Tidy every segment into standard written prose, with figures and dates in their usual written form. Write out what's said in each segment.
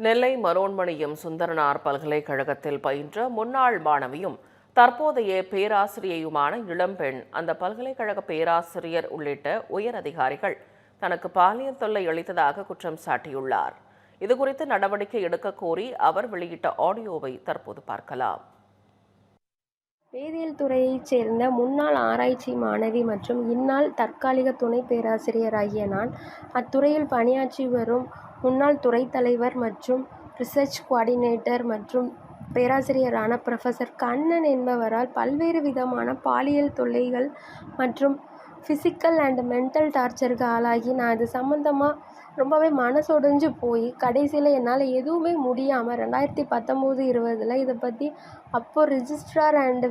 நெல்லை மனோன்மணியம் சுந்தரனார் பல்கலைக்கழகத்தில் பயின்ற முன்னாள் மாணவியும் தற்போதைய பேராசிரியையுமான இளம்பெண் அந்த பல்கலைக்கழக பேராசிரியர் உள்ளிட்ட உயர் அதிகாரிகள் தனக்கு பாலியல் தொல்லை அளித்ததாக குற்றம் சாட்டியுள்ளார். இதுகுறித்து நடவடிக்கை எடுக்க கோரி அவர் வெளியிட்ட ஆடியோவை தற்போது பார்க்கலாம். வேதியியல் துறையைச் சேர்ந்த முன்னாள் ஆராய்ச்சி மாணவி மற்றும் இந்நாள் தற்காலிக துணை பேராசிரியராகிய நான் அத்துறையில் பணியாற்றி வரும் முன்னாள் துறைத் தலைவர் மற்றும் ரிசர்ச் கோஆர்டினேட்டர் மற்றும் பேராசிரியரான புரொஃபசர் கண்ணன் என்பவரால் பல்வேறு விதமான பாலியல் தொல்லைகள் மற்றும் ஃபிசிக்கல் அண்ட் மென்டல் டார்ச்சருக்கு ஆளாகி நான் இது சம்மந்தமாக ரொம்பவே மனசொடைஞ்சு போய் கடைசியில் என்னால் எதுவுமே முடியாமல் 2019-20 இதை பற்றி அப்போது ரிஜிஸ்ட்ரார் அண்ட்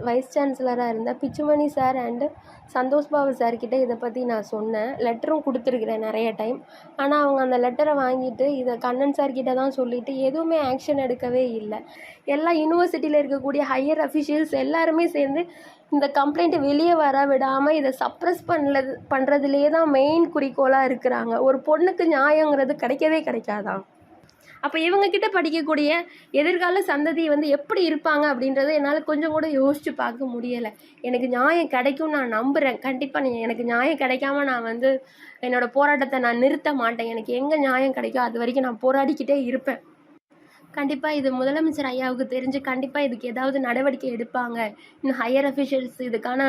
வைஸ் சான்சலராக இருந்த பிச்சுமணி சார் அண்டு சந்தோஷ் பாபு சார்கிட்ட இதை பற்றி நான் சொன்னேன். லெட்டரும் கொடுத்துருக்குறேன் நிறைய டைம். ஆனால் அவங்க அந்த லெட்டரை வாங்கிட்டு இதை கண்ணன் சார்கிட்ட தான் சொல்லிவிட்டு எதுவுமே ஆக்ஷன் எடுக்கவே இல்லை. எல்லா யூனிவர்சிட்டியில் இருக்கக்கூடிய ஹையர் அஃபிஷியல்ஸ் எல்லாருமே சேர்ந்து இந்த கம்ப்ளைண்ட்டை வெளியே வர விடாமல் இதை சப்ரஸ் பண்ணுறதுலேயே தான் மெயின் குறிக்கோளாக இருக்கிறாங்க. ஒரு பொண்ணுக்கு நியாயங்கிறது கிடைக்கவே கிடைக்காதான்? அப்போ இவங்கக்கிட்ட படிக்கக்கூடிய எதிர்கால சந்ததி எப்படி இருப்பாங்க அப்படின்றத என்னால் கொஞ்சம் கூட யோசித்து பார்க்க முடியலை. எனக்கு நியாயம் கிடைக்கும் நான் நம்புகிறேன். கண்டிப்பாக எனக்கு நியாயம் கிடைக்காம நான் என்னோடய போராட்டத்தை நான் நிறுத்த மாட்டேன். எனக்கு எங்கே நியாயம் கிடைக்கும் அது வரைக்கும் நான் போராடிக்கிட்டே இருப்பேன். கண்டிப்பாக இது முதலமைச்சர் ஐயாவுக்கு தெரிஞ்சு கண்டிப்பாக இதுக்கு ஏதாவது நடவடிக்கை எடுப்பாங்க. இன்னும் ஹையர் அஃபிஷியல்ஸ் இதுக்கான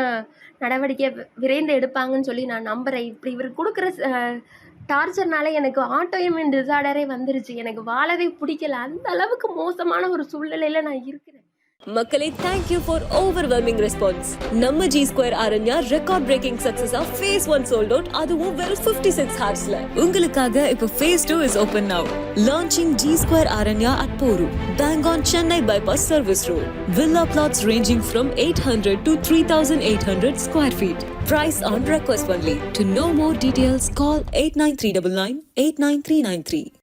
நடவடிக்கை விரைந்து எடுப்பாங்கன்னு சொல்லி நான் நம்புகிறேன். இப்படி இவர் கொடுக்குற டார்ச்சர்னால எனக்கு ஆட்டோஇம்யூன் டிசார்டரே வந்துருச்சு. எனக்கு வாழவே பிடிக்கல. அந்த அளவுக்கு மோசமான ஒரு சூழ்நிலையில் நான் இருக்கிறேன். மக்களே, thank you for overwhelming response. நம்ம G Square Aranya record breaking success of phase 1 sold out. அதுவும் வெறும் 56 hoursல. உங்களுக்காக இப்ப phase 2 is open now. Launching G Square Aranya at Poru, bang on Chennai bypass service road. Villa plots ranging from 800 to 3800 square feet. Price on request only. To know more details, call 89399 89393.